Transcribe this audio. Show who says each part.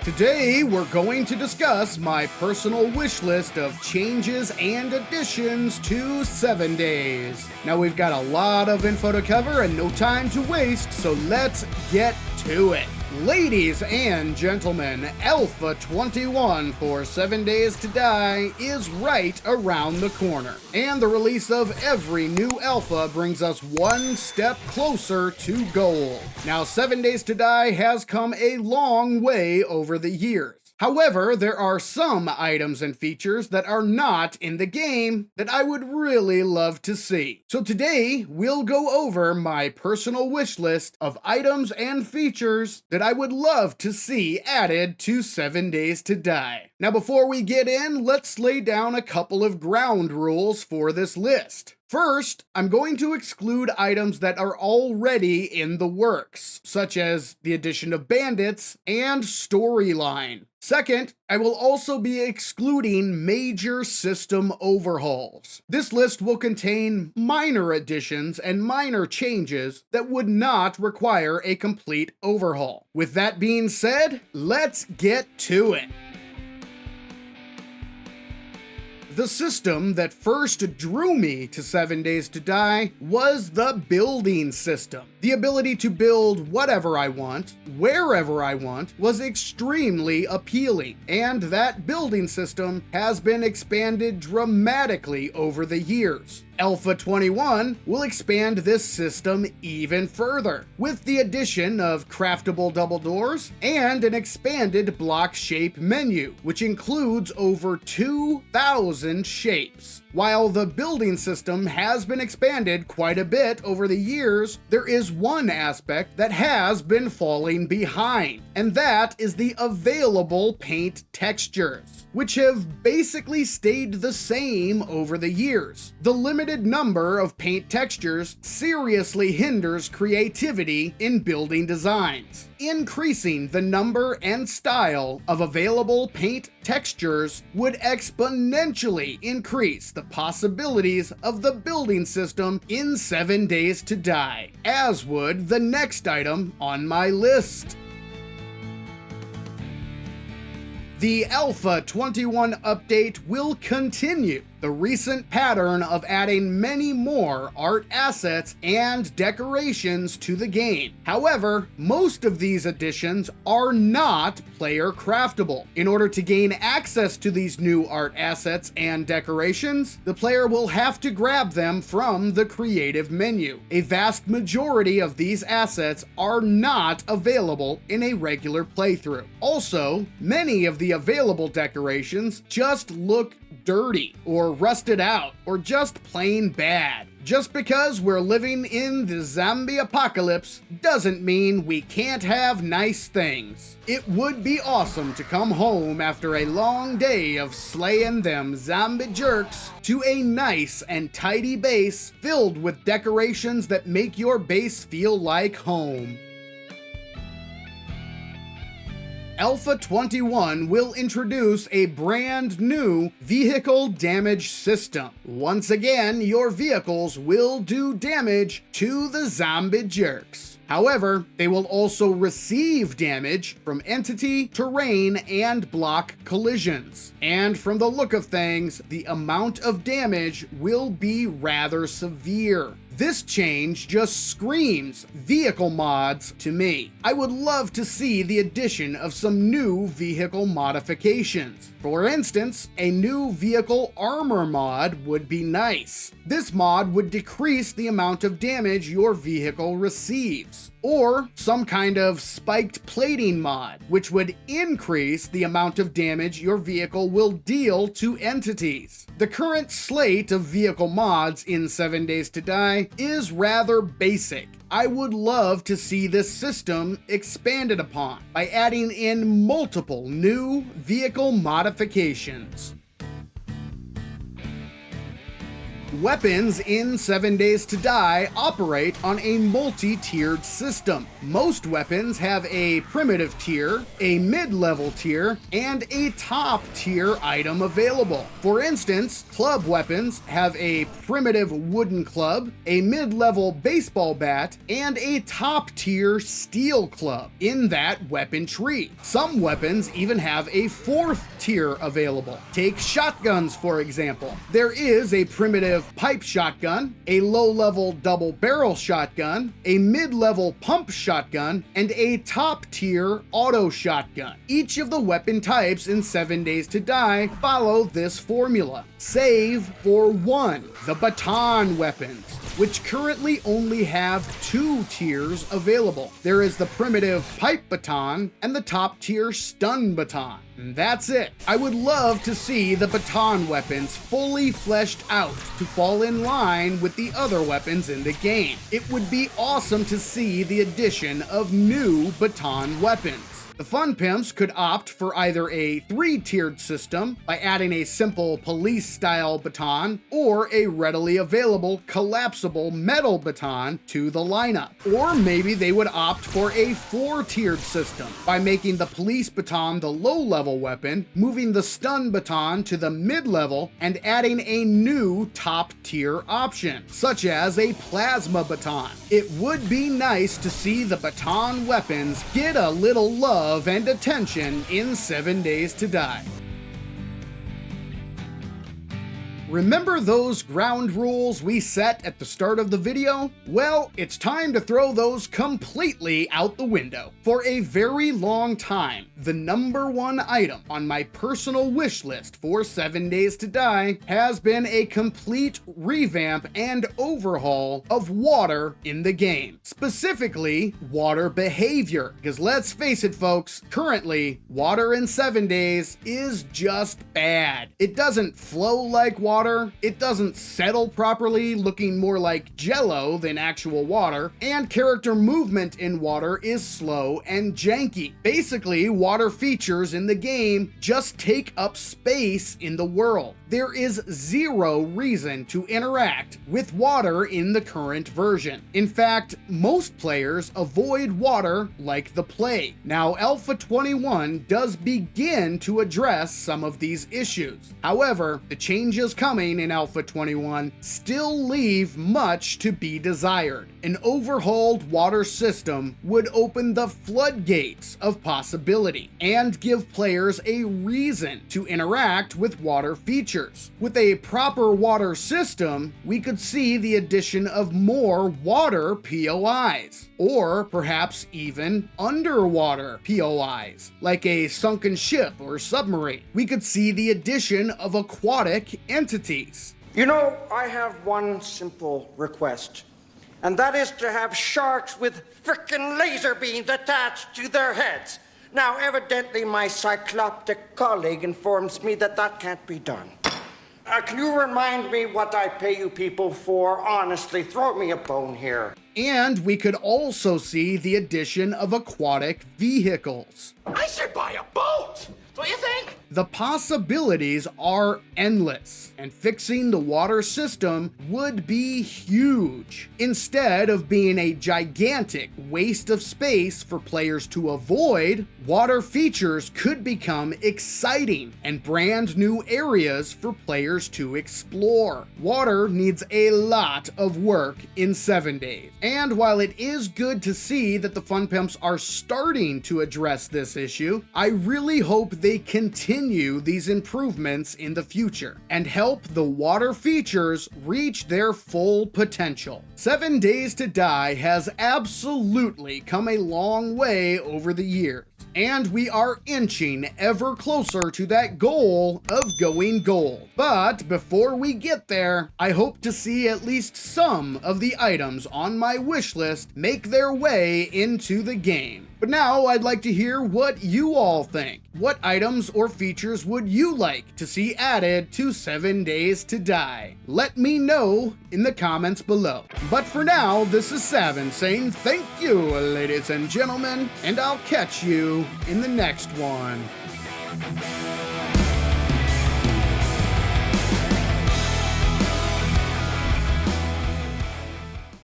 Speaker 1: Today, we're going to discuss my personal wish list of changes and additions to 7 Days. Now, we've got a lot of info to cover and no time to waste, so let's get to it. Ladies and gentlemen, Alpha 21 for 7 Days to Die is right around the corner, and the release of every new alpha brings us one step closer to goal. Now, 7 Days to Die has come a long way over the years. However, there are some items and features that are not in the game that I would really love to see. So today, we'll go over my personal wish list of items and features that I would love to see added to 7 Days to Die. Now, before we get in, let's lay down a couple of ground rules for this list. First, I'm going to exclude items that are already in the works, such as the addition of bandits and storyline. Second, I will also be excluding major system overhauls. This list will contain minor additions and minor changes that would not require a complete overhaul. With that being said, let's get to it. The system that first drew me to 7 Days to Die was the building system. The ability to build whatever I want, wherever I want, was extremely appealing, and that building system has been expanded dramatically over the years. Alpha 21 will expand this system even further, with the addition of craftable double doors and an expanded block shape menu, which includes over 2,000 shapes. While the building system has been expanded quite a bit over the years, there is one aspect that has been falling behind, and that is the available paint textures, which have basically stayed the same over the years. The limited number of paint textures seriously hinders creativity in building designs. Increasing the number and style of available paint textures would exponentially increase the possibilities of the building system in 7 Days to Die, as would the next item on my list. The Alpha 21 update will continue the recent pattern of adding many more art assets and decorations to the game. However, most of these additions are not player craftable. In order to gain access to these new art assets and decorations, the player will have to grab them from the creative menu. A vast majority of these assets are not available in a regular playthrough. Also, many of the available decorations just look dirty or rusted out or just plain bad. Just because we're living in the zombie apocalypse doesn't mean we can't have nice things. It would be awesome to come home after a long day of slaying them zombie jerks to a nice and tidy base filled with decorations that make your base feel like home. Alpha 21 will introduce a brand new vehicle damage system. Once again, your vehicles will do damage to the zombie jerks. However, they will also receive damage from entity, terrain, and block collisions. And from the look of things, the amount of damage will be rather severe. This change just screams vehicle mods to me. I would love to see the addition of some new vehicle modifications. For instance, a new vehicle armor mod would be nice. This mod would decrease the amount of damage your vehicle receives. Or some kind of spiked plating mod, which would increase the amount of damage your vehicle will deal to entities. The current slate of vehicle mods in 7 Days to Die is rather basic. I would love to see this system expanded upon by adding in multiple new vehicle modifications. Weapons in 7 Days to Die operate on a multi-tiered system. Most weapons have a primitive tier, a mid-level tier, and a top tier item available. For instance, club weapons have a primitive wooden club, a mid-level baseball bat, and a top tier steel club in that weapon tree. Some weapons even have a fourth tier available. Take shotguns, for example. There is a primitive pipe shotgun, a low-level double-barrel shotgun, a mid-level pump shotgun, and a top-tier auto shotgun. Each of the weapon types in 7 Days to Die follow this formula. Save for 1, the baton weapons, which currently only have 2 tiers available. There is the primitive pipe baton and the top-tier stun baton. And that's it. I would love to see the baton weapons fully fleshed out to fall in line with the other weapons in the game. It would be awesome to see the addition of new baton weapons. The Fun Pimps could opt for either a 3-tiered system by adding a simple police-style baton or a readily available collapsible metal baton to the lineup. Or maybe they would opt for a 4-tiered system by making the police baton the low-level weapon, moving the stun baton to the mid-level, and adding a new top-tier option, such as a plasma baton. It would be nice to see the baton weapons get a little love and attention in 7 Days to Die. Remember those ground rules we set at the start of the video? Well, it's time to throw those completely out the window. For a very long time, the number 1 item on my personal wish list for 7 Days to Die has been a complete revamp and overhaul of water in the game. Specifically, water behavior. Because let's face it, folks, currently, water in 7 Days is just bad. It doesn't flow like water. It doesn't settle properly, looking more like jello than actual water, and character movement in water is slow and janky. Basically, water features in the game just take up space in the world. There is zero reason to interact with water in the current version. In fact, most players avoid water like the plague. Now, Alpha 21 does begin to address some of these issues. However, the changes coming in Alpha 21 still leave much to be desired. An overhauled water system would open the floodgates of possibility and give players a reason to interact with water features. With a proper water system, we could see the addition of more water POIs, or perhaps even underwater POIs, like a sunken ship or submarine. We could see the addition of aquatic entities.
Speaker 2: You know, I have one simple request, and that is to have sharks with frickin' laser beams attached to their heads. Now, evidently, my cycloptic colleague informs me that that can't be done. Can you remind me what I pay you people for? Honestly, throw me a bone here.
Speaker 1: And we could also see the addition of aquatic vehicles.
Speaker 3: I should buy a boat! Don't you think?
Speaker 1: The possibilities are endless, and fixing the water system would be huge. Instead of being a gigantic waste of space for players to avoid, water features could become exciting and brand new areas for players to explore. Water needs a lot of work in 7 days. And while it is good to see that the Fun Pimps are starting to address this issue, I really hope they continue these improvements in the future and help the water features reach their full potential. 7 Days to Die has absolutely come a long way over the years, and we are inching ever closer to that goal of going gold. But before we get there, I hope to see at least some of the items on my wish list make their way into the game. But now I'd like to hear what you all think. What items or features would you like to see added to 7 Days to Die? Let me know in the comments below. But for now, this is Savin saying thank you, ladies and gentlemen, and I'll catch you in the next one.